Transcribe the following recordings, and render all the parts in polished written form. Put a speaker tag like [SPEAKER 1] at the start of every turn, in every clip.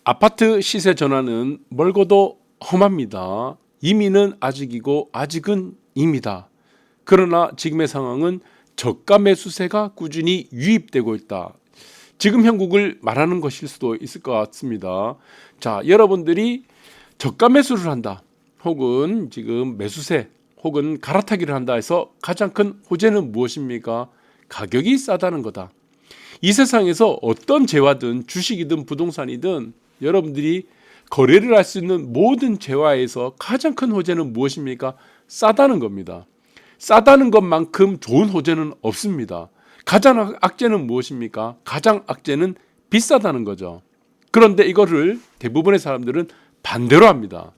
[SPEAKER 1] 아파트 시세 전환은 멀고도 험합니다. 이미는 아직이고 아직은 임이다. 그러나 지금의 상황은 저가 매수세가 꾸준히 유입되고 있다. 지금 형국을 말하는 것일 수도 있을 것 같습니다. 자, 여러분들이 저가 매수를 한다. 혹은 지금 매수세 혹은 갈아타기를 한다 해서 가장 큰 호재는 무엇입니까? 가격이 싸다는 거다. 이 세상에서 어떤 재화든 주식이든 부동산이든 여러분들이 거래를 할 수 있는 모든 재화에서 가장 큰 호재는 무엇입니까? 싸다는 겁니다. 싸다는 것만큼 좋은 호재는 없습니다. 가장 악재는 무엇입니까? 가장 악재는 비싸다는 거죠. 그런데 이거를 대부분의 사람들은 반대로 합니다.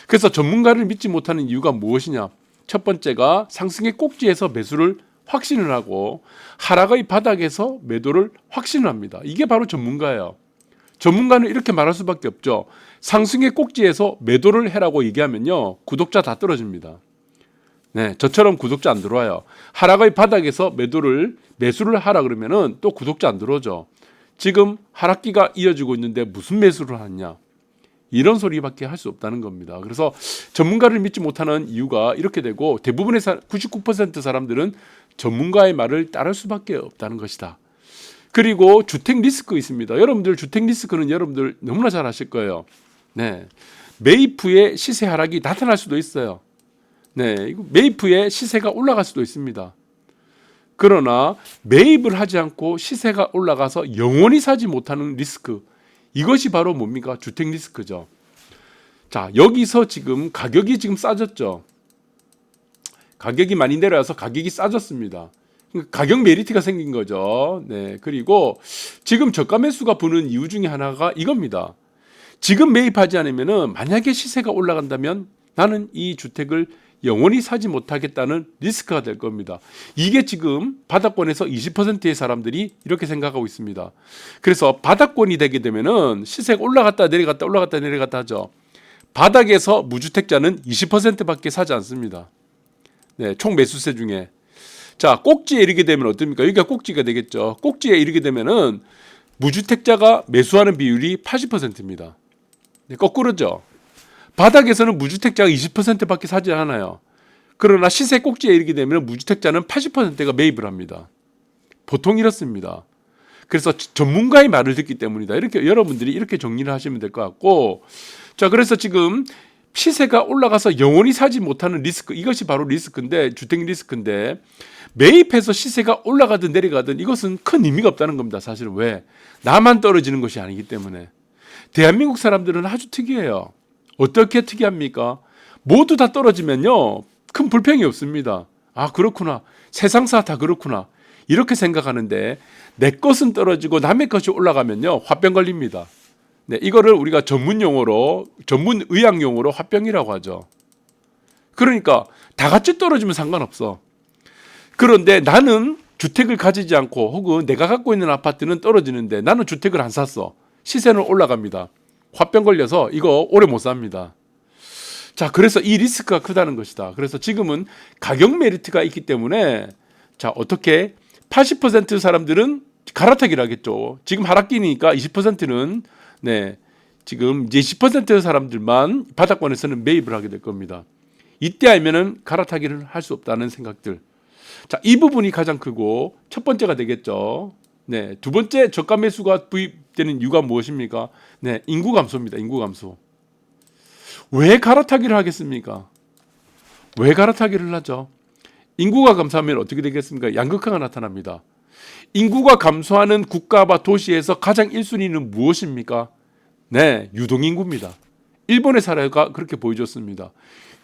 [SPEAKER 1] 그래서 전문가를 믿지 못하는 이유가 무엇이냐? 첫 번째가 상승의 꼭지에서 매수를 확신을 하고 하락의 바닥에서 매도를 확신을 합니다. 이게 바로 전문가예요. 전문가는 이렇게 말할 수밖에 없죠. 상승의 꼭지에서 매도를 해라고 얘기하면요, 구독자 다 떨어집니다. 네, 저처럼 구독자 안 들어와요. 하락의 바닥에서 매수를 하라 그러면은 또 구독자 안 들어오죠. 지금 하락기가 이어지고 있는데 무슨 매수를 하냐? 이런 소리밖에 할 수 없다는 겁니다. 그래서 전문가를 믿지 못하는 이유가 이렇게 되고 대부분의 99% 사람들은 전문가의 말을 따를 수밖에 없다는 것이다. 그리고 주택 리스크 있습니다. 여러분들 주택 리스크는 여러분들 너무나 잘 아실 거예요. 네, 매입 후에 시세 하락이 나타날 수도 있어요. 네, 매입 후에 시세가 올라갈 수도 있습니다. 그러나 매입을 하지 않고 시세가 올라가서 영원히 사지 못하는 리스크, 이것이 바로 뭡니까? 주택 리스크죠. 자, 여기서 지금 가격이 지금 싸졌죠. 가격이 많이 내려와서 가격이 싸졌습니다. 가격 메리트가 생긴 거죠. 네, 그리고 지금 저가 매수가 부는 이유 중에 하나가 이겁니다. 지금 매입하지 않으면은 만약에 시세가 올라간다면 나는 이 주택을 영원히 사지 못하겠다는 리스크가 될 겁니다. 이게 지금 바닥권에서 20%의 사람들이 이렇게 생각하고 있습니다. 그래서 바닥권이 되게 되면은 시세가 올라갔다 내려갔다 하죠. 바닥에서 무주택자는 20%밖에 사지 않습니다. 네, 총 매수세 중에. 자, 꼭지에 이르게 되면 어떻습니까? 여기가 꼭지가 되겠죠. 꼭지에 이르게 되면은 무주택자가 매수하는 비율이 80%입니다. 네, 거꾸로죠. 바닥에서는 무주택자가 20%밖에 사지 않아요. 그러나 시세 꼭지에 이르게 되면 무주택자는 80%가 매입을 합니다. 보통 이렇습니다. 그래서 전문가의 말을 듣기 때문이다. 이렇게 여러분들이 이렇게 정리를 하시면 될 것 같고, 자, 그래서 지금 시세가 올라가서 영원히 사지 못하는 리스크, 이것이 바로 리스크인데, 주택 리스크인데, 매입해서 시세가 올라가든 내려가든 이것은 큰 의미가 없다는 겁니다. 사실은. 왜? 나만 떨어지는 것이 아니기 때문에. 대한민국 사람들은 아주 특이해요. 어떻게 특이합니까? 모두 다 떨어지면요, 큰 불평이 없습니다. 아, 그렇구나. 세상사 다 그렇구나. 이렇게 생각하는데 내 것은 떨어지고 남의 것이 올라가면요, 화병 걸립니다. 네, 이거를 우리가 전문 의학 용어로 화병이라고 하죠. 그러니까 다 같이 떨어지면 상관없어. 그런데 나는 주택을 가지지 않고 혹은 내가 갖고 있는 아파트는 떨어지는데 나는 주택을 안 샀어. 시세는 올라갑니다. 화병 걸려서 이거 오래 못 삽니다. 자, 그래서 이 리스크가 크다는 것이다. 그래서 지금은 가격 메리트가 있기 때문에, 자, 어떻게 80% 사람들은 갈아타기를 하겠죠. 지금 하락기니까 20%는 네, 지금 이제 10% 사람들만 바닥권에서는 매입을 하게 될 겁니다. 이때 알면은 갈아타기를 할 수 없다는 생각들. 자, 이 부분이 가장 크고 첫 번째가 되겠죠. 네, 두 번째 저가 매수가 부입되는 이유가 무엇입니까? 네, 인구 감소입니다. 인구 감소. 왜 갈아타기를 하겠습니까? 왜 갈아타기를 하죠? 인구가 감소하면 어떻게 되겠습니까? 양극화가 나타납니다. 인구가 감소하는 국가와 도시에서 가장 1순위는 무엇입니까? 네, 유동인구입니다. 일본의 사례가 그렇게 보여줬습니다.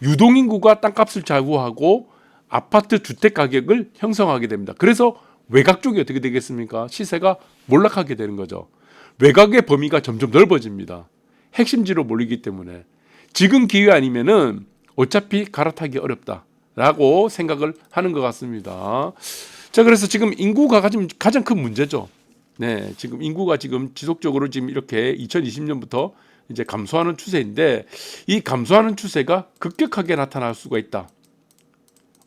[SPEAKER 1] 유동인구가 땅값을 좌우하고 아파트 주택 가격을 형성하게 됩니다. 그래서 외곽 쪽이 어떻게 되겠습니까? 시세가 몰락하게 되는 거죠. 외곽의 범위가 점점 넓어집니다. 핵심지로 몰리기 때문에 지금 기회 아니면은 어차피 갈아타기 어렵다라고 생각을 하는 것 같습니다. 자, 그래서 지금 인구가 가장 큰 문제죠. 네, 지금 인구가 지금 지속적으로 지금 이렇게 2020년부터 이제 감소하는 추세인데 이 감소하는 추세가 급격하게 나타날 수가 있다.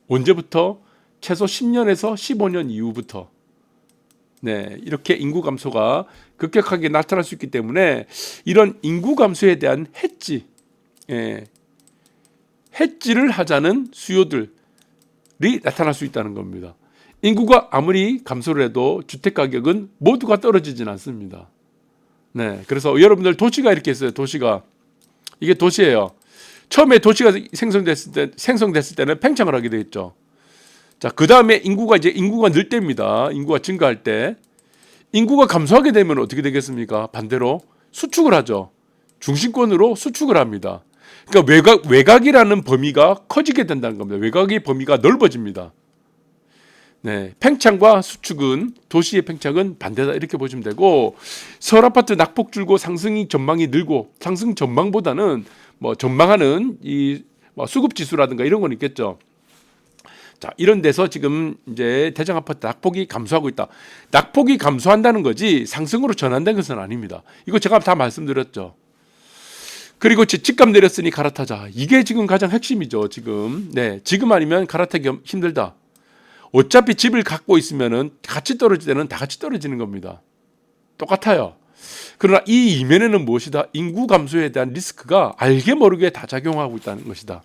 [SPEAKER 1] 언제부터? 최소 10년에서 15년 이후부터. 네, 이렇게 인구 감소가 급격하게 나타날 수 있기 때문에 이런 인구 감소에 대한 해지, 예, 해지를 하자는 수요들이 나타날 수 있다는 겁니다. 인구가 아무리 감소를 해도 주택 가격은 모두가 떨어지진 않습니다. 네, 그래서 여러분들 도시가 이렇게 있어요. 도시가 이게 도시예요. 처음에 도시가 생성됐을 때는 팽창을 하게 되겠죠. 자, 그 다음에 인구가 늘 때입니다. 인구가 증가할 때 인구가 감소하게 되면 어떻게 되겠습니까? 반대로 수축을 하죠. 중심권으로 수축을 합니다. 그러니까 외곽이라는 범위가 커지게 된다는 겁니다. 외곽의 범위가 넓어집니다. 네, 팽창과 수축은 도시의 팽창은 반대다 이렇게 보시면 되고 서울 아파트 낙폭 줄고 상승이 전망이 늘고 상승 전망보다는 뭐 전망하는 이 수급 지수라든가 이런 건 있겠죠. 자, 이런 데서 지금 이제 대장 아파트 낙폭이 감소하고 있다. 낙폭이 감소한다는 거지 상승으로 전환된 것은 아닙니다. 이거 제가 다 말씀드렸죠. 그리고 집값 내렸으니 갈아타자. 이게 지금 가장 핵심이죠. 지금 지금 아니면 갈아타기 힘들다. 어차피 집을 갖고 있으면은 같이 떨어질 때는 다 같이 떨어지는 겁니다. 똑같아요. 그러나 이 이면에는 무엇이다? 인구 감소에 대한 리스크가 알게 모르게 다 작용하고 있다는 것이다.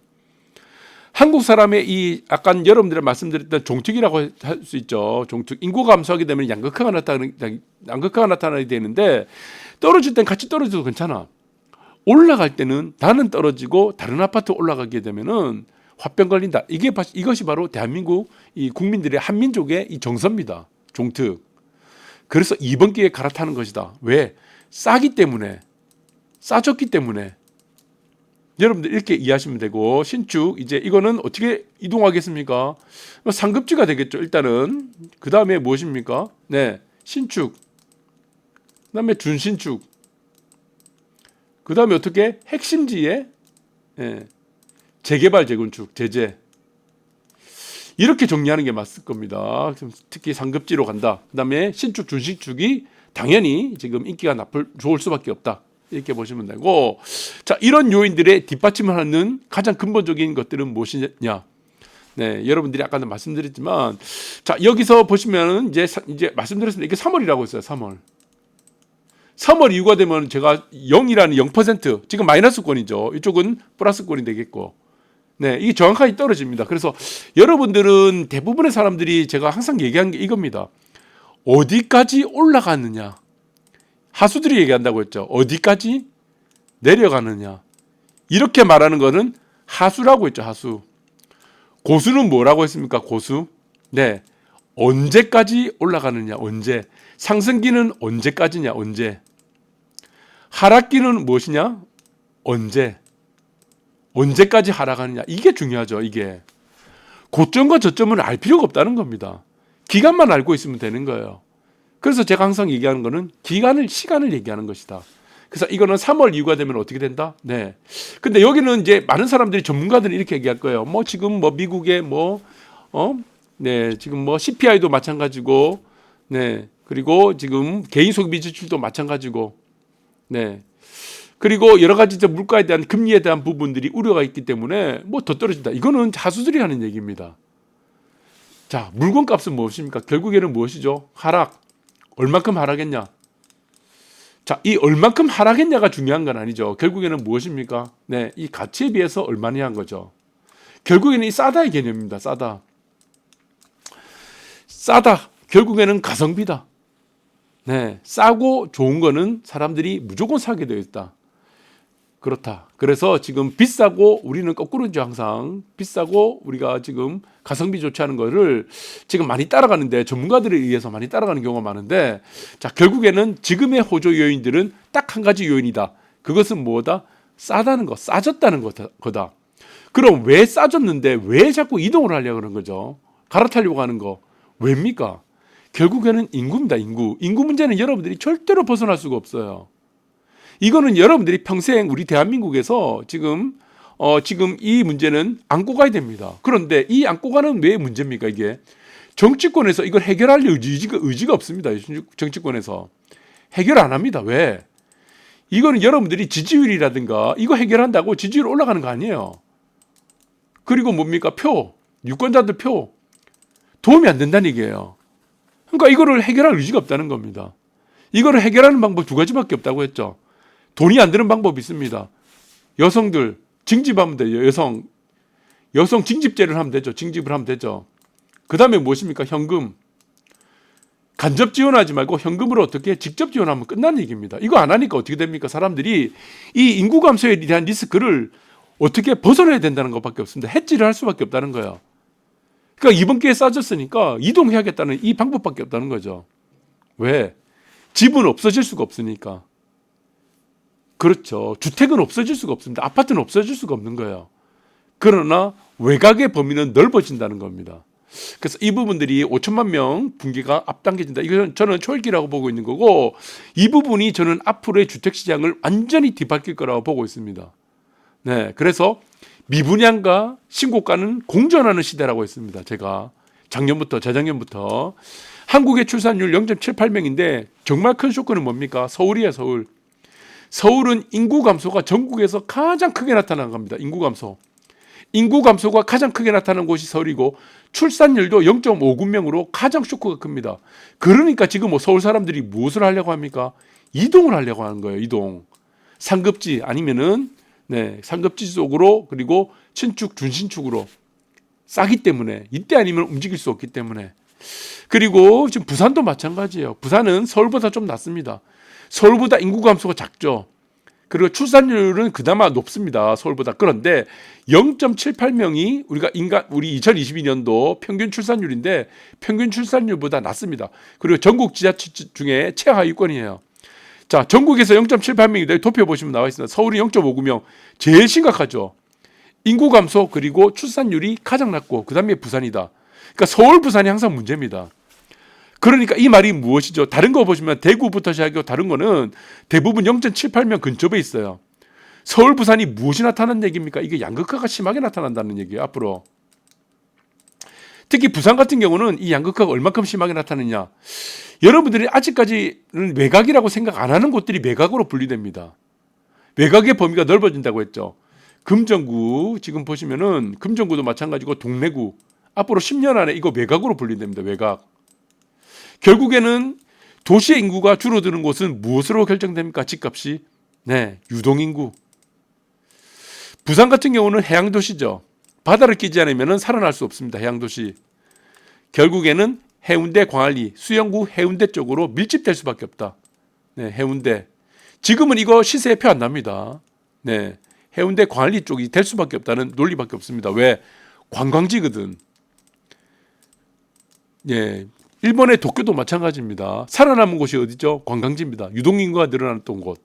[SPEAKER 1] 한국 사람의 이 약간 여러분들이 말씀드렸던 종특이라고 할 수 있죠. 종특. 인구가 감소하게 되면 양극화가 나타나게 되는데 떨어질 땐 같이 떨어져도 괜찮아. 올라갈 때는 나는 떨어지고 다른 아파트 올라가게 되면은 화병 걸린다. 이것이 바로 대한민국 이 국민들의 한민족의 이 정서입니다. 종특. 그래서 이번 기회에 갈아타는 것이다. 왜? 싸기 때문에, 싸졌기 때문에. 여러분들 이렇게 이해하시면 되고 신축 이제 이거는 어떻게 이동하겠습니까? 상급지가 되겠죠. 일단은 그 다음에 무엇입니까? 네, 신축. 그 다음에 준신축. 그 다음에 어떻게 핵심지에 재개발, 재건축, 제재 이렇게 정리하는 게 맞을 겁니다. 특히 상급지로 간다. 그 다음에 신축, 준신축이 당연히 지금 인기가 좋을 수밖에 없다. 이렇게 보시면 되고 자 이런 요인들의 뒷받침을 하는 가장 근본적인 것들은 무엇이냐? 네, 여러분들이 아까도 말씀드렸지만 자 여기서 보시면 이제 말씀드렸습니다. 이게 3월이라고 했어요. 3월 이후가 되면 제가 0이라는 0% 지금 마이너스권이죠. 이쪽은 플러스권이 되겠고 네, 이게 정확하게 떨어집니다. 그래서 여러분들은 대부분의 사람들이 제가 항상 얘기한 게 이겁니다. 어디까지 올라가느냐? 하수들이 얘기한다고 했죠. 어디까지 내려가느냐? 이렇게 말하는 것은 하수라고 했죠. 하수. 고수는 뭐라고 했습니까? 고수. 네, 언제까지 올라가느냐? 언제? 상승기는 언제까지냐? 언제? 하락기는 무엇이냐? 언제? 언제까지 하락하느냐? 이게 중요하죠. 이게 고점과 저점은 알 필요가 없다는 겁니다. 기간만 알고 있으면 되는 거예요. 그래서 제가 항상 얘기하는 거는 시간을 얘기하는 것이다. 그래서 이거는 3월 이후가 되면 어떻게 된다? 네. 근데 여기는 이제 많은 사람들이 전문가들이 이렇게 얘기할 거예요. 뭐 지금 뭐 미국의 네, 지금 뭐 CPI도 마찬가지고, 네, 그리고 지금 개인 소비 지출도 마찬가지고, 네. 그리고 여러 가지 물가에 대한 금리에 대한 부분들이 우려가 있기 때문에 뭐 더 떨어진다. 이거는 하수들이 하는 얘기입니다. 자, 물건값은 무엇입니까? 결국에는 무엇이죠? 하락. 얼만큼 하락했냐? 자, 이 얼만큼 하락했냐가 중요한 건 아니죠. 결국에는 무엇입니까? 네, 이 가치에 비해서 얼마냐 한 거죠. 결국에는 이 싸다의 개념입니다. 싸다. 결국에는 가성비다. 네, 싸고 좋은 거는 사람들이 무조건 사게 되어 있다. 그렇다. 그래서 지금 비싸고 우리는 거꾸로죠. 항상 비싸고 우리가 지금 가성비 좋지 않은 거를 지금 많이 따라가는데 전문가들에 의해서 많이 따라가는 경우가 많은데 자 결국에는 지금의 호조 요인들은 딱 한 가지 요인이다. 그것은 뭐다? 싸다는 거, 싸졌다는 거다. 그럼 왜 싸졌는데 왜 자꾸 이동을 하려고 하는 거죠? 갈아타려고 하는 거 왜입니까? 결국에는 인구입니다. 인구 문제는 여러분들이 절대로 벗어날 수가 없어요. 이거는 여러분들이 평생 우리 대한민국에서 지금 이 문제는 안고 가야 됩니다. 그런데 이 안고 가는 왜 문제입니까? 이게 정치권에서 이걸 해결할 의지가 없습니다. 정치권에서 해결 안 합니다. 왜? 이거는 여러분들이 지지율이라든가 이거 해결한다고 지지율 올라가는 거 아니에요. 그리고 뭡니까? 유권자들 표 도움이 안 된다는 얘기예요. 그러니까 이거를 해결할 의지가 없다는 겁니다. 이거를 해결하는 방법 두 가지밖에 없다고 했죠. 돈이 안 드는 방법이 있습니다. 여성들 징집하면 돼요. 여성 징집제를 하면 되죠. 징집을 하면 되죠. 그 다음에 무엇입니까? 현금. 간접 지원하지 말고 현금으로 어떻게 직접 지원하면 끝난 얘기입니다. 이거 안 하니까 어떻게 됩니까? 사람들이 이 인구 감소에 대한 리스크를 어떻게 벗어나야 된다는 것밖에 없습니다. 해지를 할 수밖에 없다는 거예요. 그러니까 이번 기회에 싸졌으니까 이동해야겠다는 이 방법밖에 없다는 거죠. 왜? 집은 없어질 수가 없으니까. 그렇죠. 주택은 없어질 수가 없습니다. 아파트는 없어질 수가 없는 거예요. 그러나 외곽의 범위는 넓어진다는 겁니다. 그래서 이 부분들이 5천만 명 붕괴가 앞당겨진다. 이건 저는 초읽기라고 보고 있는 거고, 이 부분이 저는 앞으로의 주택시장을 완전히 뒤바뀔 거라고 보고 있습니다. 네, 그래서 미분양과 신고가는 공존하는 시대라고 했습니다. 제가 재작년부터 한국의 출산율 0.78명인데 정말 큰 쇼크는 뭡니까? 서울이에요, 서울. 서울은 인구 감소가 전국에서 가장 크게 나타난 겁니다. 인구 감소가 가장 크게 나타난 곳이 서울이고 출산율도 0.59명으로 가장 쇼크가 큽니다. 그러니까 지금 뭐 서울 사람들이 무엇을 하려고 합니까? 이동을 하려고 하는 거예요. 이동. 상급지 아니면은 상급지 쪽으로 그리고 신축, 준신축으로 싸기 때문에 이때 아니면 움직일 수 없기 때문에. 그리고 지금 부산도 마찬가지예요. 부산은 서울보다 좀 낮습니다. 서울보다 인구 감소가 작죠. 그리고 출산율은 그나마 높습니다. 서울보다. 그런데 0.78명이 우리 2022년도 평균 출산율인데 평균 출산율보다 낮습니다. 그리고 전국 지자체 중에 최하위권이에요. 자, 전국에서 0.78명인데 도표 보시면 나와 있습니다. 서울이 0.59명. 제일 심각하죠. 인구 감소 그리고 출산율이 가장 낮고 그다음에 부산이다. 그러니까 서울, 부산이 항상 문제입니다. 그러니까 이 말이 무엇이죠? 다른 거 보시면 대구부터 시작하고 다른 거는 대부분 0.78명 근접에 있어요. 서울, 부산이 무엇이 나타나는 얘기입니까? 이게 양극화가 심하게 나타난다는 얘기예요. 앞으로. 특히 부산 같은 경우는 이 양극화가 얼마큼 심하게 나타나느냐. 여러분들이 아직까지는 외곽이라고 생각 안 하는 곳들이 외곽으로 분리됩니다. 외곽의 범위가 넓어진다고 했죠. 금정구 지금 보시면은 금정구도 마찬가지고 동래구 앞으로 10년 안에 이거 외곽으로 분리됩니다. 외곽. 결국에는 도시의 인구가 줄어드는 곳은 무엇으로 결정됩니까? 집값이. 네, 유동인구. 부산 같은 경우는 해양도시죠. 바다를 끼지 않으면 살아날 수 없습니다. 해양도시. 결국에는 해운대, 광안리, 수영구, 해운대 쪽으로 밀집될 수밖에 없다. 네, 해운대. 지금은 이거 시세에 표 안 납니다. 네, 해운대, 광안리 쪽이 될 수밖에 없다는 논리밖에 없습니다. 왜? 관광지거든. 예, 일본의 도쿄도 마찬가지입니다. 살아남은 곳이 어디죠? 관광지입니다. 유동인구가 늘어났던 곳.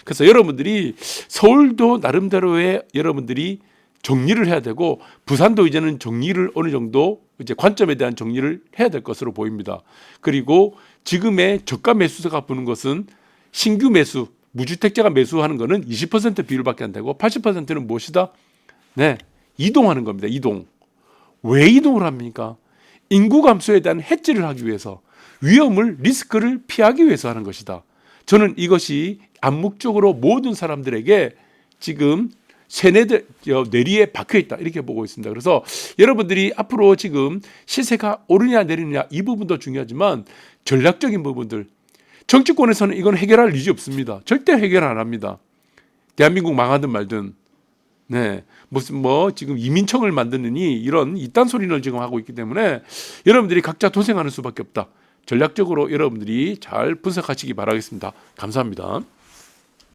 [SPEAKER 1] 그래서 여러분들이 서울도 나름대로의 여러분들이 정리를 해야 되고 부산도 이제는 정리를 어느 정도 이제 관점에 대한 정리를 해야 될 것으로 보입니다. 그리고 지금의 저가 매수세가 부는 것은 신규 매수, 무주택자가 매수하는 것은 20% 비율밖에 안 되고 80%는 무엇이다? 네, 이동하는 겁니다. 이동. 왜 이동을 합니까? 인구 감소에 대한 해지를 하기 위해서 위험을 리스크를 피하기 위해서 하는 것이다. 저는 이것이 암묵적으로 모든 사람들에게 지금 뇌리에 박혀있다 이렇게 보고 있습니다. 그래서 여러분들이 앞으로 지금 시세가 오르냐 내리느냐 이 부분도 중요하지만 전략적인 부분들 정치권에서는 이건 해결할 일이 없습니다. 절대 해결 안 합니다. 대한민국 망하든 말든. 네, 무슨 지금 이민청을 만드느니 이런 이딴 소리를 지금 하고 있기 때문에 여러분들이 각자 도생하는 수밖에 없다. 전략적으로 여러분들이 잘 분석하시기 바라겠습니다. 감사합니다.